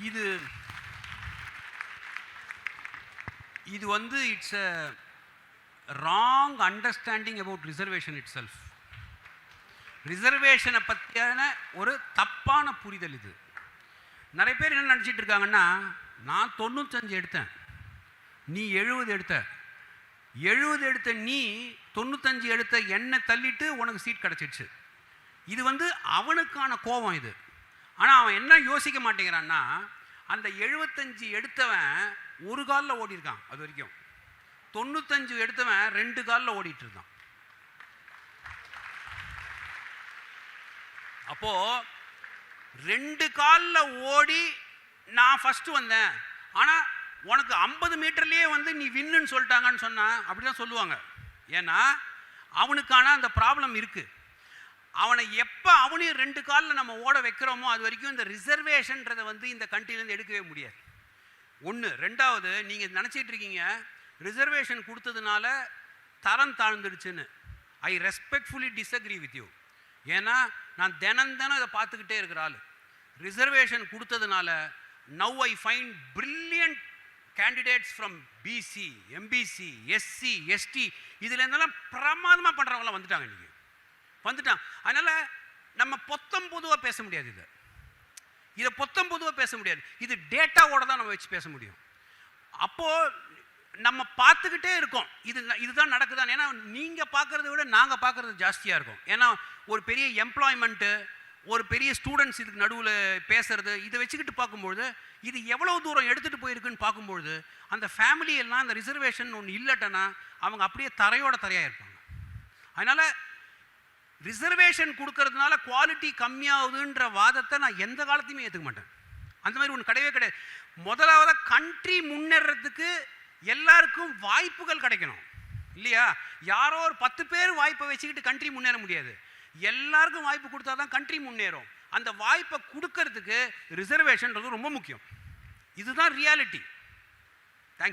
இது இது வந்து it's a wrong understanding about reservation itself. ரிசர்வேஷனை பற்றியான ஒரு தப்பான புரிதல் இது. நிறைய பேர் என்ன நினச்சிட்டு இருக்காங்கன்னா, நான் 95 எடுத்தேன், நீ 70 எடுத்த, 70 எடுத்த நீ 95 எடுத்த என்னை தள்ளிட்டு உனக்கு சீட் கிடச்சிடுச்சு. இது வந்து அவனுக்கான கோபம் இது. ஆனால் அவன் என்ன யோசிக்க மாட்டேங்கிறான்னா, அந்த 75 எடுத்தவன் ஒரு காலில் ஓடி இருக்கான், அது வரைக்கும் 95 எடுத்தவன் 2 காலில் ஓடிட்டு இருக்கான். அப்போ 2 காலில் ஓடி நான் ஃபர்ஸ்ட் வந்தேன், ஆனால் உனக்கு 50 மீட்டர்லேயே வந்து நீ வின்னுன்னு சொல்லிட்டாங்கன்னு சொன்னா அப்படிதான் சொல்லுவாங்க. ஏன்னா அவனுக்கான அந்த ப்ராப்ளம் இருக்கு. அவனை எப்போ அவனையும் 2 காலில் நம்ம ஓட வைக்கிறோமோ அது வரைக்கும் இந்த ரிசர்வேஷன்றதை வந்து இந்த கண்ட்ரிலேருந்து எடுக்கவே முடியாது. ஒன்று. ரெண்டாவது, நீங்கள் நினச்சிட்டு இருக்கீங்க ரிசர்வேஷன் கொடுத்ததுனால தரம் தாழ்ந்துடுச்சுன்னு. I respectfully disagree with you. ஏன்னா நான் தினம் இதை பார்த்துக்கிட்டே இருக்கிற ஆள். ரிசர்வேஷன் கொடுத்ததுனால now I find brilliant candidates from BC, MBC, SC, ST, இதுலேருந்தெல்லாம் பிரமாதமாக பண்ணுறவங்களாம் வந்துட்டாங்க, இன்றைக்கி வந்துட்டான். அதனால் நம்ம பொத்தம் பொதுவாக பேச முடியாது. இதை பொத்தம் பொதுவாக பேச முடியாது. இது டேட்டாவோட தான் நம்ம வச்சு பேச முடியும். அப்போது நம்ம பார்த்துக்கிட்டே இருக்கோம் இதுதான் நடக்குதான். ஏன்னா நீங்கள் பார்க்குறத விட நாங்கள் பார்க்குறது ஜாஸ்தியாக இருக்கும். ஏன்னா ஒரு பெரிய எம்ப்ளாய்மெண்ட்டு, ஒரு பெரிய ஸ்டூடெண்ட்ஸ் இதுக்கு நடுவில் பேசுறது, இதை வச்சுக்கிட்டு பார்க்கும்பொழுது இது எவ்வளோ தூரம் எடுத்துகிட்டு போயிருக்குன்னு பார்க்கும்பொழுது அந்த ஃபேமிலியெல்லாம் அந்த ரிசர்வேஷன் ஒன்று இல்லட்டனா அவங்க அப்படியே தரையாக இருப்பாங்க. அதனால் ரிசர்வேஷன் கொடுக்கறதுனால குவாலிட்டி கம்மியாகுதுன்ற வாதத்தை நான் எந்த காலத்தையுமே ஏற்றுக்க மாட்டேன். அந்த மாதிரி ஒன்று கிடையவே கிடையாது. முதலாவது கண்ட்ரி முன்னேறதுக்கு எல்லாருக்கும் வாய்ப்புகள் கிடைக்கணும் இல்லையா? யாரோ ஒரு 10 பேர் வாய்ப்பை வச்சுக்கிட்டு கண்ட்ரி முன்னேற முடியாது. எல்லாருக்கும் வாய்ப்பு கொடுத்தா தான் கண்ட்ரி முன்னேறும். அந்த வாய்ப்பை கொடுக்கறதுக்கு ரிசர்வேஷன்றது ரொம்ப முக்கியம். இதுதான் ரியாலிட்டி.